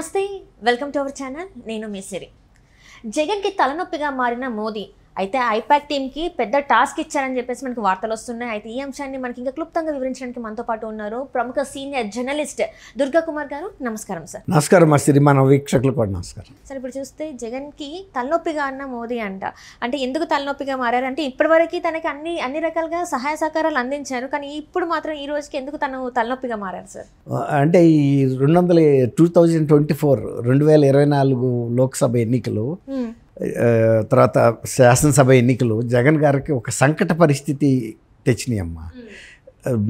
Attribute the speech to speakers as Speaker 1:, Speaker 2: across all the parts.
Speaker 1: నమస్తే welcome to our channel నేను మీ సిరి జగన్ కి తలనొప్పిగా మారిన మోదీ అయితే ఐపాక్ టీమ్ కి పెద్ద టాస్క్ ఇచ్చారని చెప్పేసి మనకి వార్తలు వస్తున్నాయి అయితే ఈ అంశాన్ని మనకి ఇంకా క్లుప్తంగా వివరించడానికి మనతో పాటు ఉన్నారు ప్రముఖ సీనియర్ జర్నలిస్ట్ దుర్గా కుమార్ గారు నమస్కారం సార్
Speaker 2: నమస్కారం సిరి మన వీక్షకులకు కూడా నమస్కారం
Speaker 1: సార్ ఇప్పుడు చూస్తే జగన్ కి తలనొప్పిగా అన్న మోదీ అంట అంటే ఎందుకు తలనొప్పిగా మారారంటే ఇప్పటివరకు తనకి అన్ని రకాలుగా సహాయ సహకారాలు అందించారు కానీ ఇప్పుడు మాత్రం ఈ రోజుకి ఎందుకు తను తలనొప్పిగా మారారు సార్
Speaker 2: అంటే ఈ 2024 లోక్సభ ఎన్నికలు తర్వాత శాసనసభ ఎన్నికలు జగన్ గారికి ఒక సంకట పరిస్థితి తెచ్చినాయమ్మా.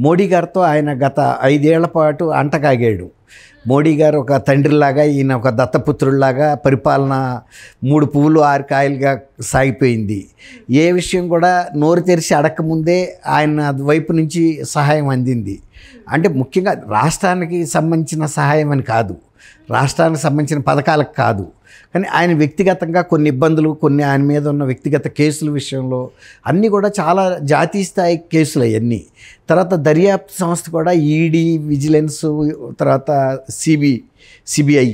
Speaker 2: మోడీ గారితో ఆయన గత 5 ఏళ్ల పాటు అంటకాగాడు. మోడీ గారు ఒక తండ్రిలాగా ఈయన ఒక దత్తపుత్రుల్లాగా పరిపాలన 3 పువ్వులు 6 కాయలుగా సాగిపోయింది. ఏ విషయం కూడా నోరు తెరిచి అడగకముందే ఆయన వైపు నుంచి సహాయం అందింది. అంటే ముఖ్యంగా రాష్ట్రానికి సంబంధించిన సహాయం అని కాదు, రాష్ట్రానికి సంబంధించిన పథకాలకు కాదు, కానీ ఆయన వ్యక్తిగతంగా కొన్ని ఇబ్బందులు, కొన్ని ఆయన మీద ఉన్న వ్యక్తిగత కేసుల విషయంలో అన్నీ కూడా చాలా జాతీయ స్థాయి కేసులు అవన్నీ. తర్వాత దర్యాప్తు సంస్థ కూడా ఈడీ, విజిలెన్స్, తర్వాత సిబిఐ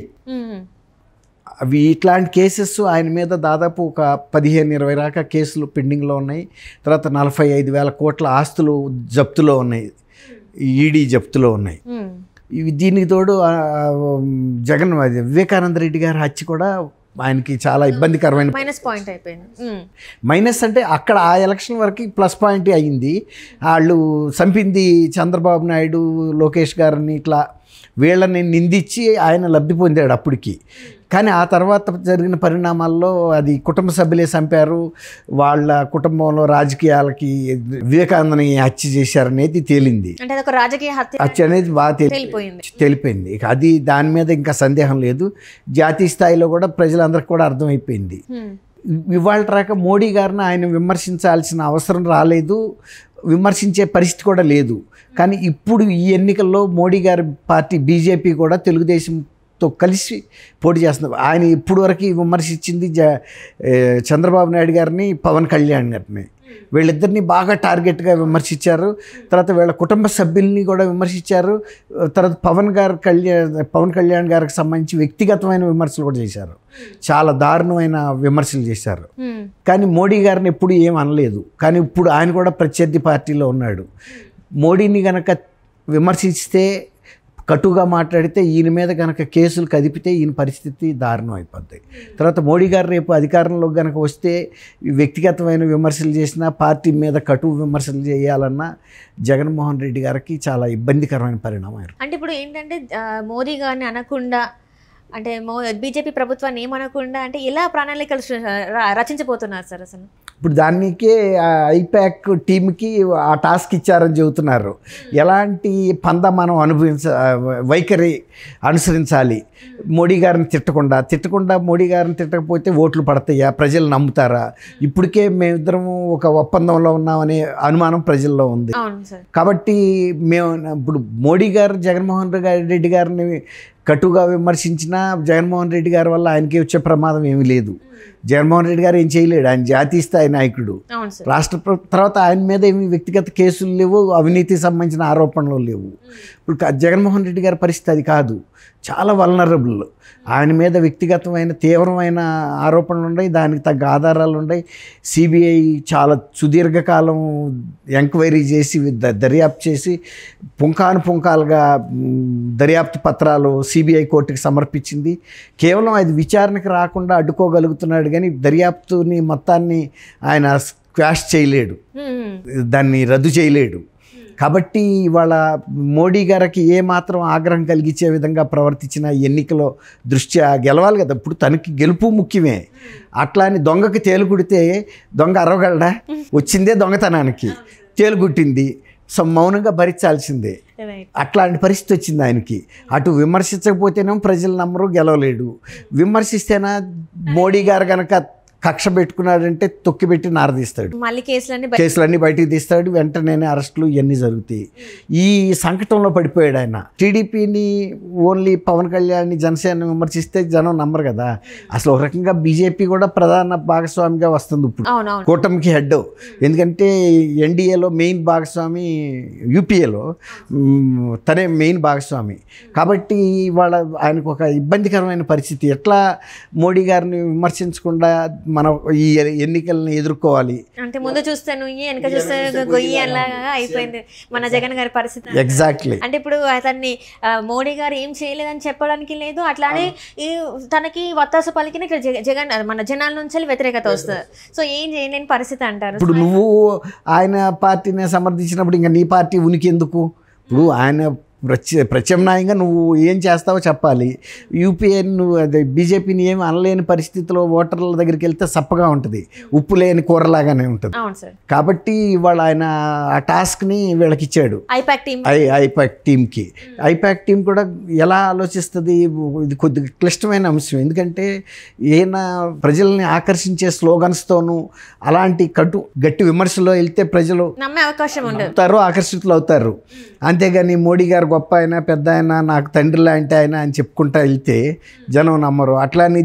Speaker 2: అవి ఇట్లాంటి కేసెస్ ఆయన మీద దాదాపు ఒక 15-20 దాకా కేసులు పెండింగ్లో ఉన్నాయి. తర్వాత 45,000 కోట్ల ఆస్తులు జప్తులో ఉన్నాయి, ఈడీ జప్తులో ఉన్నాయి. దీనికి తోడు జగన్ వివేకానంద రెడ్డి గారి హత్య కూడా ఆయనకి చాలా ఇబ్బందికరమైన
Speaker 1: మైనస్ పాయింట్ అయిపోయింది.
Speaker 2: మైనస్ అంటే అక్కడ ఆ ఎలక్షన్ వరకు ప్లస్ పాయింట్ అయ్యింది. వాళ్ళు చంపింది చంద్రబాబు నాయుడు, లోకేష్ గారిని, ఇట్లా వీళ్ళని నిందించి ఆయన లబ్ధి పొందాడు అప్పటికి. కానీ ఆ తర్వాత జరిగిన పరిణామాల్లో అది కుటుంబ సభ్యులే చంపారు, వాళ్ళ కుటుంబంలో రాజకీయాలకి వివేకానందని హత్య చేశారనేది తేలింది. హత్య అనేది బాగా తెలిపోయింది. ఇక అది దాని మీద ఇంకా సందేహం లేదు. జాతీయ స్థాయిలో కూడా ప్రజలందరికీ కూడా అర్థమైపోయింది. ఇవాళ రాక మోడీ గారిని ఆయన విమర్శించాల్సిన అవసరం రాలేదు, విమర్శించే పరిస్థితి కూడా లేదు. కానీ ఇప్పుడు ఈ ఎన్నికల్లో మోడీ గారి పార్టీ బీజేపీ కూడా తెలుగుదేశంతో కలిసి పోటీ చేస్తున్నారు. ఆయన ఇప్పుడు వరకు విమర్శించింది చంద్రబాబు నాయుడు గారిని, పవన్ కళ్యాణ్ గారిని, వీళ్ళిద్దరిని బాగా టార్గెట్గా విమర్శించారు. తర్వాత వీళ్ళ కుటుంబ సభ్యుల్ని కూడా విమర్శించారు. తర్వాత పవన్ కళ్యాణ్ గారికి సంబంధించి వ్యక్తిగతమైన విమర్శలు కూడా చేశారు, చాలా దారుణమైన విమర్శలు చేశారు. కానీ మోడీ గారిని ఎప్పుడు ఏం అనలేదు. కానీ ఇప్పుడు ఆయన కూడా ప్రత్యర్థి పార్టీలో ఉన్నాడు. మోడీని కనుక విమర్శిస్తే, కటుగా మాట్లాడితే, ఈయన మీద కనుక కేసులు కదిపితే ఈయన పరిస్థితి దారుణం అయిపోద్ది. తర్వాత మోడీ గారు రేపు అధికారంలోకి కనుక వస్తే వ్యక్తిగతమైన విమర్శలు చేసినా, పార్టీ మీద కటువు విమర్శలు చేయాలన్నా జగన్మోహన్ రెడ్డి గారికి చాలా ఇబ్బందికరమైన పరిణామం.
Speaker 1: అంటే ఇప్పుడు ఏంటంటే మోదీ గారిని అనకుండా, అంటే బీజేపీ ప్రభుత్వాన్ని ఏమనకుండా అంటే ఎలా ప్రణాళికలు రచించబోతున్నారు సార్ అసలు?
Speaker 2: ఇప్పుడు దానికే ఐపాక్ టీంకి ఆ టాస్క్ ఇచ్చారని చెబుతున్నారు. ఎలాంటి పంద మనం వైఖరి అనుసరించాలి, మోడీ గారిని తిట్టకుండా మోడీ గారిని తిట్టకపోతే ఓట్లు పడతాయా, ప్రజలు నమ్ముతారా? ఇప్పటికే మేమిద్దరము ఒక ఒప్పందంలో ఉన్నామనే అనుమానం ప్రజల్లో ఉంది. కాబట్టి మేము ఇప్పుడు మోడీ గారు జగన్మోహన్ రెడ్డి గారిని కటుగా విమర్శించినా జగన్మోహన్ రెడ్డి గారి వల్ల ఆయనకి వచ్చే ప్రమాదం ఏమీ లేదు. జగన్మోహన్ రెడ్డి గారు ఏం చేయలేడు, ఆయన జాతీయ స్థాయి నాయకుడు. రాష్ట్ర తర్వాత ఆయన మీద ఏమి వ్యక్తిగత కేసులు లేవు, అవినీతికి సంబంధించిన ఆరోపణలు లేవు. ఇప్పుడు జగన్మోహన్ రెడ్డి గారి పరిస్థితి అది కాదు, చాలా వల్నరబుల్. ఆయన మీద వ్యక్తిగతమైన తీవ్రమైన ఆరోపణలు ఉన్నాయి, దానికి తగ్గ ఆధారాలు ఉన్నాయి. సిబిఐ చాలా సుదీర్ఘకాలం ఎంక్వైరీ చేసి దర్యాప్తు చేసి పుంఖాలుగా దర్యాప్తు పత్రాలు సిబిఐ కోర్టుకి సమర్పించింది. కేవలం అది విచారణకు రాకుండా అడ్డుకోగలుగుతున్నాడు, కానీ దర్యాప్తుని మొత్తాన్ని ఆయన స్క్వాష్ చేయలేడు, దాన్ని రద్దు చేయలేడు. కాబట్టి ఇవాళ మోడీ గారికి ఏమాత్రం ఆగ్రహం కలిగించే విధంగా ప్రవర్తించిన ఎన్నికలో దృష్ట్యా గెలవాలి కదా. ఇప్పుడు తనకి గెలుపు ముఖ్యమే. అట్లా అని దొంగకి తేలుగుడితే దొంగ అరవగలడా? వచ్చిందే దొంగతనానికి, తేలుగుట్టింది, సో మౌనంగా భరించాల్సిందే. అట్లాంటి పరిస్థితి వచ్చింది ఆయనకి. అటు విమర్శించకపోతేనేమో ప్రజలు నమ్మరు, గెలవలేడు. విమర్శిస్తేనా మోడీ గారు కనుక కక్ష పెట్టుకున్నాడంటే తొక్కిపెట్టి నారదీస్తాడు,
Speaker 1: మళ్ళీ
Speaker 2: కేసులన్నీ బయటికి తీస్తాడు, వెంటనే అరెస్టులు ఇవన్నీ జరుగుతాయి. ఈ సంకటంలో పడిపోయాడు ఆయన. టీడీపీని ఓన్లీ పవన్ కళ్యాణ్ జనసేన విమర్శిస్తే జనం నమ్మరు కదా. అసలు ఒక రకంగా బీజేపీ కూడా ప్రధాన భాగస్వామిగా వస్తుంది ఇప్పుడు, కూటమికి హెడ్. ఎందుకంటే ఎన్డీఏలో మెయిన్ భాగస్వామి, యూపీఏలో తనే మెయిన్ భాగస్వామి. కాబట్టి వాళ్ళ ఆయనకు ఒక ఇబ్బందికరమైన పరిస్థితి. ఎట్లా మోడీ గారిని విమర్శించకుండా మనం ఈ ఎన్నికలను ఎదుర్కోవాలి
Speaker 1: అంటే ముందు చూస్తే నువ్వు వెనక చూస్తే గొయ్యి అలాగా అయిపోయింది మన జగన్ గారి పరిస్థితి.
Speaker 2: ఎగ్జాక్ట్లీ.
Speaker 1: అంటే ఇప్పుడు అతన్ని మోడీ గారు ఏం చేయలేదని చెప్పడానికి లేదు, అట్లానే ఈ తనకి వత్తాసు పలికిన ఇక్కడ జగన్ మన జనాల నుంచి వ్యతిరేకత వస్తుంది. సో ఏం చేయలేని పరిస్థితి అంటారు.
Speaker 2: ఇప్పుడు నువ్వు ఆయన పార్టీని సమర్థించినప్పుడు ఇంకా నీ పార్టీ ఉనికి ఎందుకు? ఇప్పుడు ఆయన ప్రత్యామ్నాయంగా నువ్వు ఏం చేస్తావో చెప్పాలి. యూపీఏ నువ్వు అదే బీజేపీని ఏమి అనలేని పరిస్థితిలో ఓటర్ల దగ్గరికి వెళ్తే సప్పగా ఉంటుంది, ఉప్పు లేని కూరలాగానే ఉంటుంది. కాబట్టి ఇవాళ ఆయన ఆ టాస్క్ని వీళ్ళకి ఇచ్చాడు, ఐపాక్ టీమ్కి. ఐపాక్ టీం కూడా ఎలా ఆలోచిస్తుంది, ఇది కొద్దిగా క్లిష్టమైన అంశం. ఎందుకంటే ఈయన ప్రజల్ని ఆకర్షించే స్లోగన్స్తోనూ అలాంటి గట్టి విమర్శలో వెళ్తే ప్రజలు
Speaker 1: నమ్మే అవకాశం
Speaker 2: అవుతారు, ఆకర్షితులు అవుతారు. అంతేగాని మోడీ గారు గొప్ప ఆయన, పెద్ద ఆయన, నాకు తండ్రి లాంటి ఆయన అని చెప్పుకుంటా వెళ్తే జనం నమ్మరు. అట్లానే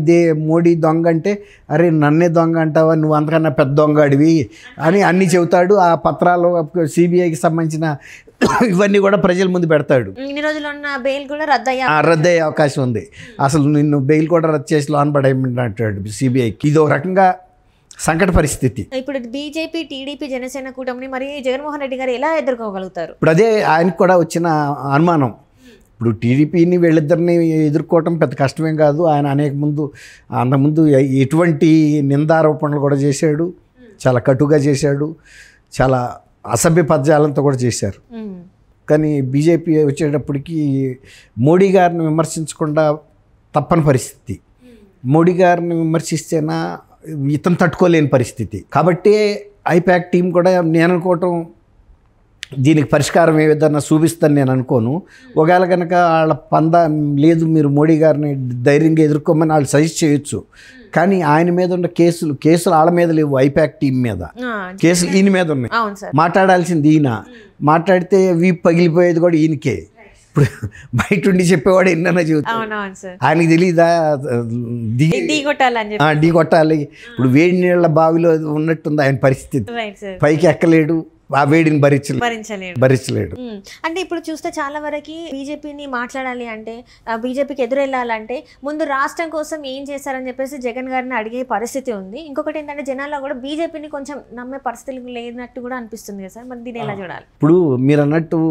Speaker 2: మోడీ దొంగ అంటే, అరే నన్నే దొంగ అంటావా, నువ్వు అంతకన్నా పెద్ద దొంగ అడివి అని అన్నీ చెబుతాడు. ఆ పత్రాలు సిబిఐకి సంబంధించిన ఇవన్నీ కూడా ప్రజల ముందు పెడతాడు.
Speaker 1: ఇన్ని రోజులు ఉన్న బెయిల్ కూడా
Speaker 2: రద్దయ్యే అవకాశం ఉంది. అసలు నిన్ను బెయిల్ కూడా రద్దు చేసి లోన్ పడేయమంటాడు సిబిఐకి. ఇది ఒక రకంగా సంకట పరిస్థితి.
Speaker 1: ఇప్పుడు బీజేపీ, టీడీపీ, జనసేన కూటమిని మరి జగన్మోహన్ రెడ్డి గారు ఎలా ఎదుర్కోగలుగుతారు?
Speaker 2: ఇప్పుడు అదే ఆయనకు కూడా వచ్చిన అనుమానం. ఇప్పుడు టీడీపీని వీళ్ళిద్దరిని ఎదుర్కోవటం పెద్ద కష్టమేం కాదు. ఆయన అంతకుముందు ఎటువంటి నిందారోపణలు కూడా చేశాడు, చాలా కటుగా చేశాడు, చాలా అసభ్య పద్యాలంతో కూడా చేశారు. కానీ బీజేపీ వచ్చేటప్పటికి మోడీ గారిని విమర్శించకుండా తప్పని పరిస్థితి. మోడీ గారిని విమర్శిస్తేనా ఇతను తట్టుకోలేని పరిస్థితి. కాబట్టి ఐపాక్ టీం కూడా నేను అనుకోవటం దీనికి పరిష్కారం ఏ విధంగా చూపిస్తాను నేను అనుకోను. ఒకవేళ కనుక వాళ్ళ లేదు మీరు మోడీ గారిని ధైర్యంగా ఎదుర్కోమని వాళ్ళు సజెస్ట్ చేయొచ్చు. కానీ ఆయన మీద ఉన్న కేసులు వాళ్ళ మీద లేవు, ఐపాక్ టీం మీద కేసులు ఈయన మీద ఉన్నాయి. మాట్లాడాల్సింది ఈయన, మాట్లాడితే వీపు పగిలిపోయేది కూడా ఈయనకే. ఇప్పుడు బయట ఉండి చెప్పేవాడు ఎన్నైనా చెబుతాడు, ఆయనకి తెలీదా ఢీ కొట్టాలి. ఇప్పుడు వేడి నీళ్ళ బావిలో ఉన్నట్టుంది ఆయన పరిస్థితి, పైకి ఎక్కలేడు, ఆ వేడిని భరించలేడు.
Speaker 1: అంటే ఇప్పుడు చూస్తే చాలా వరకు బీజేపీని మాట్లాడాలి అంటే, బీజేపీకి ఎదురెళ్ళాలంటే ముందు రాష్ట్రం కోసం ఏం చేశారని చెప్పేసి జగన్ గారిని అడిగే పరిస్థితి ఉంది. ఇంకొకటి ఏంటంటే జనాల్లో కూడా బీజేపీని కొంచెం నమ్మే పరిస్థితులు లేనట్టు కూడా అనిపిస్తుంది కదా సార్, మరి దీన్ని ఎలా చూడాలి?
Speaker 2: ఇప్పుడు మీరు అన్నట్టు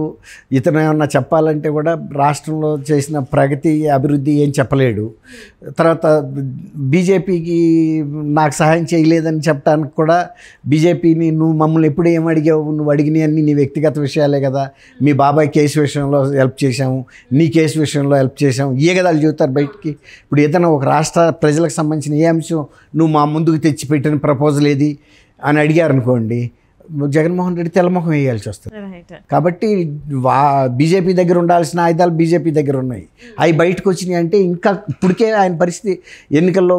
Speaker 2: ఇతను ఏమన్నా చెప్పాలంటే కూడా రాష్ట్రంలో చేసిన ప్రగతి, అభివృద్ధి ఏం చెప్పలేడు. తర్వాత బీజేపీకి నాకు సహాయం చేయలేదని చెప్పడానికి కూడా బీజేపీని నువ్వు మమ్మల్ని ఎప్పుడు ఏం అడిగావు, నువ్వు అడిగినవి అన్నీ నీ వ్యక్తిగత విషయాలే కదా, మీ బాబాయ్ కేసు విషయంలో హెల్ప్ చేశాము, నీ కేసు విషయంలో హెల్ప్ చేశాము, ఏ కదా వాళ్ళు చెబుతారు బయటికి. ఇప్పుడు ఏదైనా ఒక రాష్ట్ర ప్రజలకు సంబంధించిన ఏ అంశం నువ్వు మా ముందుకు తెచ్చిపెట్టిన ప్రపోజల్ ఏది అని అడిగారు అనుకోండి, జగన్మోహన్ రెడ్డి తెల్లముఖం వేయాల్సి వస్తుంది. కాబట్టి బీజేపీ దగ్గర ఉండాల్సిన ఆయుధాలు బీజేపీ దగ్గర ఉన్నాయి, అవి బయటకు వచ్చినాయి అంటే ఇంకా ఇప్పటికే ఆయన పరిస్థితి ఎన్నికల్లో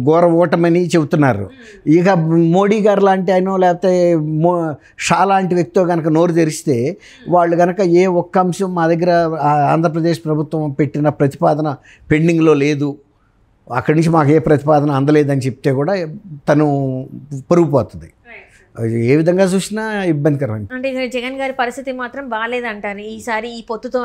Speaker 2: ఘోర ఓటమని చెబుతున్నారు. ఇక మోడీ గారు లాంటి ఆయన లేకపోతే షా లాంటి వ్యక్తితో కనుక నోరు తెరిస్తే వాళ్ళు కనుక ఏ ఒక్క అంశం మా దగ్గర ఆంధ్రప్రదేశ్ ప్రభుత్వం పెట్టిన ప్రతిపాదన పెండింగ్లో లేదు, అక్కడి నుంచి మాకు ఏ ప్రతిపాదన అందలేదని చెప్తే కూడా తను పరుగుపోతుంది. ఏ విధంగా చూసినా ఇబ్బందికరం.
Speaker 1: అంటే జగన్ గారి పరిస్థితి మాత్రం బాగాలేదంటారు ఈసారి ఈ పొత్తుతో.